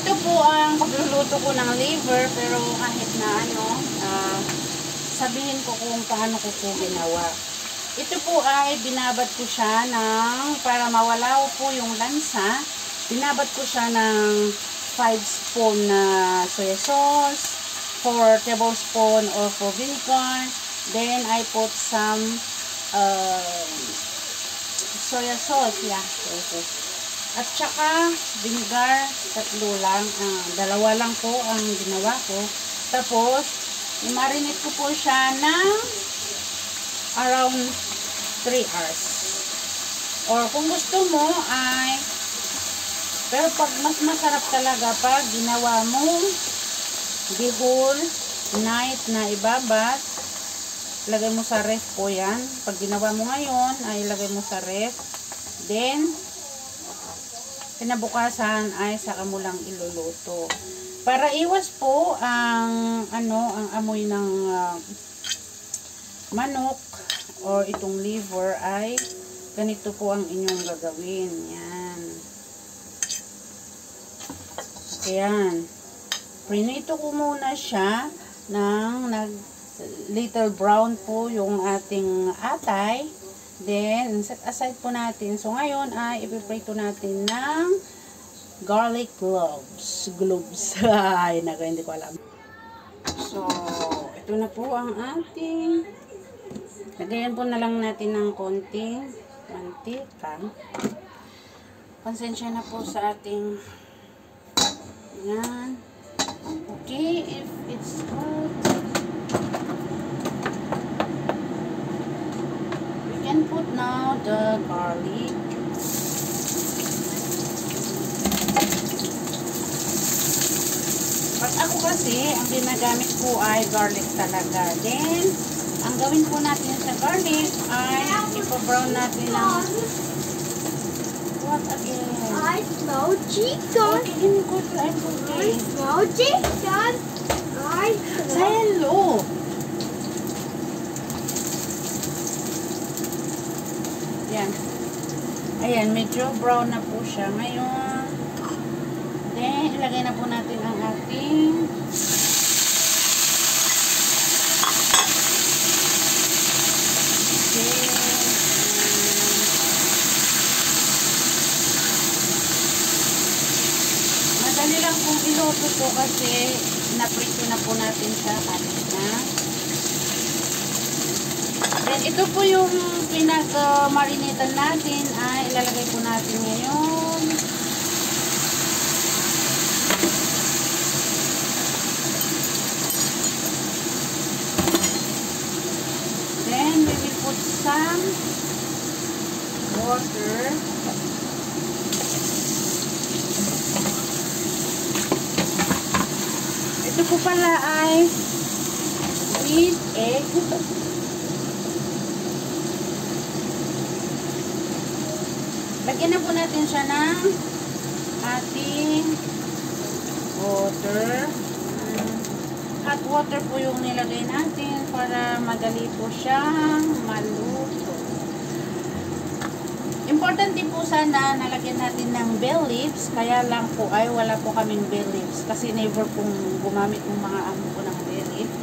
ito po ang pagluluto ko ng liver, pero kahit na sabihin ko kung paano ko po ginawa. Ito po ay binabad ko siya para mawala po yung lansa, binabad ko siya ng 5 spoon na soy sauce, 4 tablespoon of vinegar, then I put some soy sauce, at saka vinegar, 3 lang, 2 lang po ang ginawa ko. Tapos, i-marinate ko po siya ng around 3 hours. Or kung gusto mo ay, pero pag mas masarap talaga pag ginawa mo the whole night na ibabad, lagay mo sa ref po yan. Pag ginawa mo ngayon ay ilagay mo sa ref, then kinabukasan ay saka mo lang iluluto. Para iwas po ang amoy ng manok or itong liver ay ganito po ang inyong gagawin. Yan. Ayan. Prinito ko muna siya ng little brown po yung ating atay. Then, set aside po natin. So, ngayon ay ipiprito natin ng garlic cloves. Ay, hindi ko alam. So, ito na po ang ating. Lagayan po na lang natin ng konting mantika. Pasensya na po sa ating yan. Okay, if it's good, we can put now the garlic. Pag ako kasi, ang ginagamit ko ay garlic talaga. Then, ang gawin po natin sa garlic ay ipa-brown natin ng what again? I smell chicken. Okay, good. I'm okay. I smell chicken. Say hello. Yan. Ayan, medyo brown na po siya ngayon. Then, ilagay na po natin ang ating madali lang pong iluto po kasi naprito na po natin siya kanina. Then, ito po yung pinag-marinatan natin ay ilalagay po natin ngayon. Then, we will put some water. Ito po pala ay with egg. Lagyan na po natin siya ng ating water. Hot water po yung nilagay natin para madali po siyang maluto. Importante po sana nalagyan natin ng bay leaves. Kaya lang po ay wala po kaming bay leaves. Kasi never pong gumamit ng mga amo po ng bay leaves.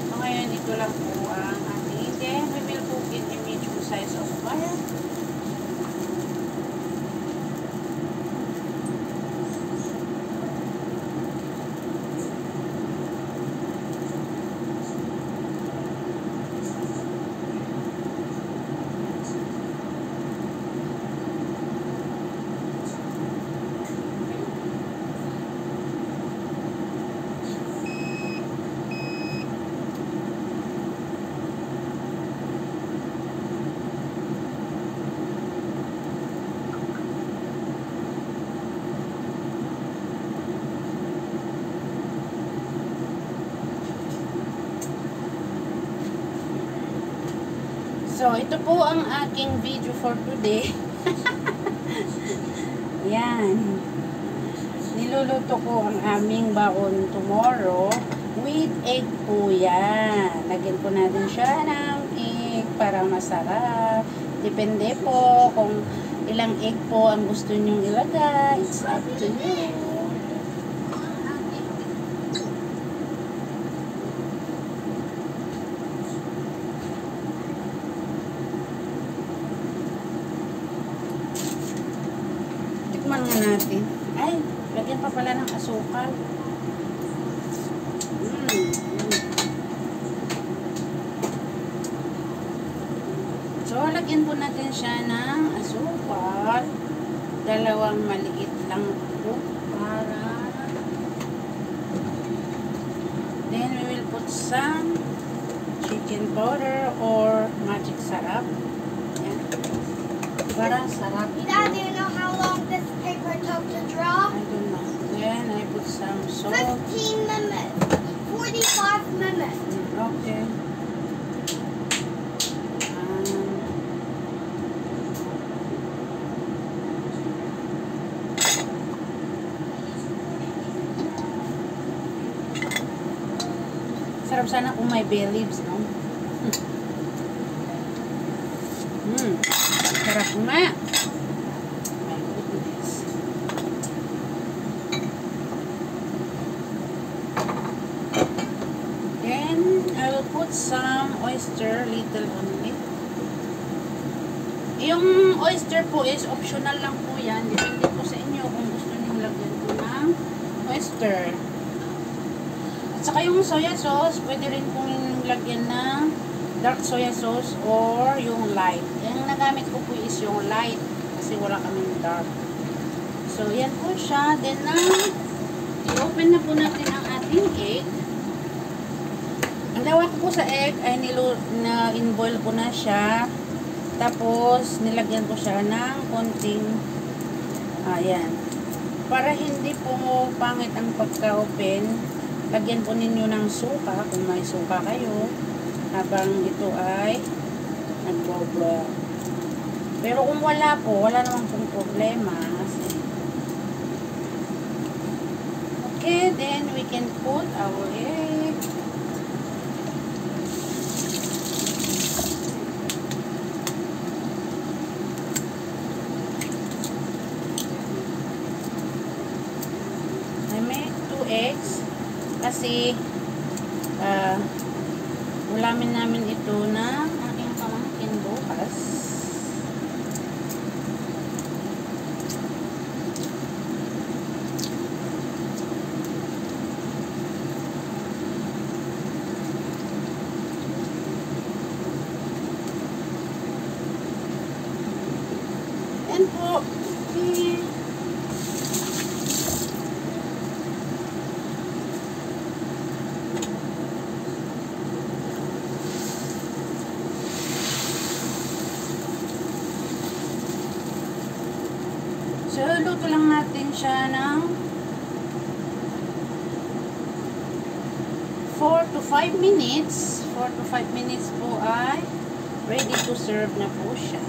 So ngayon ito lang po ang ating. Then we will cook it in medium size of fire. So, ito po ang aking video for today. Yan. Niluluto ko ang aming baon tomorrow with egg po yan. Lagyan po natin siya ng egg para masarap. Depende po kung ilang egg po ang gusto nyong ilagay. It's up to you. nga natin. Ay, lagyan pa pala ng asukal. So, lagyan po natin siya ng asukal. Dalawang maliit lang po para then we will put some chicken powder or magic sarap. Yan. Para sarap. Dad, do you know how long this paper took to draw? I don't know. Then I put some salt. 15 minutes. 45 minutes. Okay. Sarap sana kung may bay leaves, no? Sarap nga. My goodness. Then, I will put some oyster, little only. Yung oyster po is optional lang po yan. Depende po sa inyo kung gusto niyo lagyan po ng oyster. Saka yung soya sauce, pwede rin pong lagyan ng dark soya sauce or yung light. Yung nagamit ko po is yung light kasi wala kaming dark. So, yan po siya. Then, i-open na po natin ang ating egg. Ang gawa ko po sa egg ay in-boil ko na siya. Tapos, nilagyan ko siya ng konting ayan. Para hindi po pangit ang pagka-open, lagyan po ninyo ng suka kung may suka kayo habang ito ay nag-boil. Pero kung wala po, wala naman pong problema. Okay, then we can put our egg. I made 2 eggs. Kasi ulamin namin ito na aking pamangkin bukas. Yan po. So, luto lang natin siya ng 4 to 5 minutes. 4 to 5 minutes po ay ready to serve na po siya.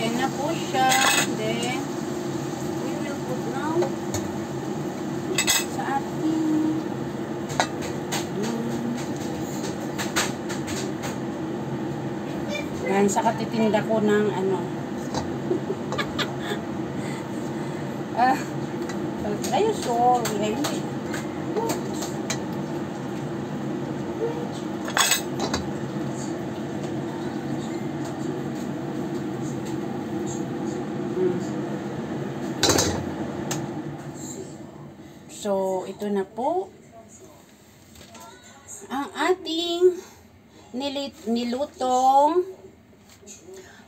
Yan na po siya. Then, we will put now sa ating yan, sa katitinda ko ng ano. Ayun, sorry. Ayun. So, ito na po ang ating nilutong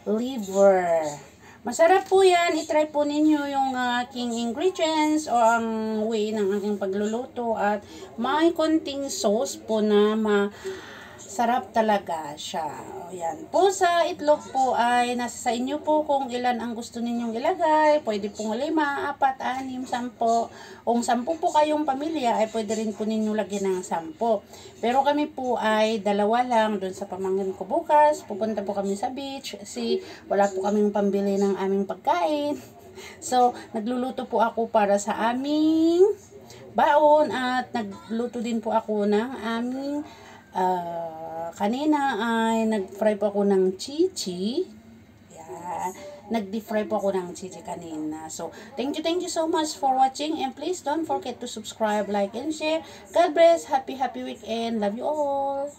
liver. Masarap po yan. I-try po ninyo yung aking ingredients o ang way ng aking pagluluto at may konting sauce po na masarap talaga siya. O, yan. Po sa itlog po ay nasa sa inyo po kung ilan ang gusto ninyong ilagay. Pwede pong 5, 4, 6, 10. Kung 10 po kayong pamilya ay pwede rin po ninyo lagyan ng 10. Pero kami po ay 2 lang doon sa pamangkin ko bukas. Pupunta po kami sa beach kasi wala po kaming pambili ng aming pagkain. So, nagluluto po ako para sa aming baon at nagluto din po ako ng aming kanina ay nag-fry po ako ng chichi. Yan. Nag-deep fry po ako ng chichi kanina. So, thank you so much for watching and please don't forget to subscribe, like, and share. God bless. Happy weekend. Love you all.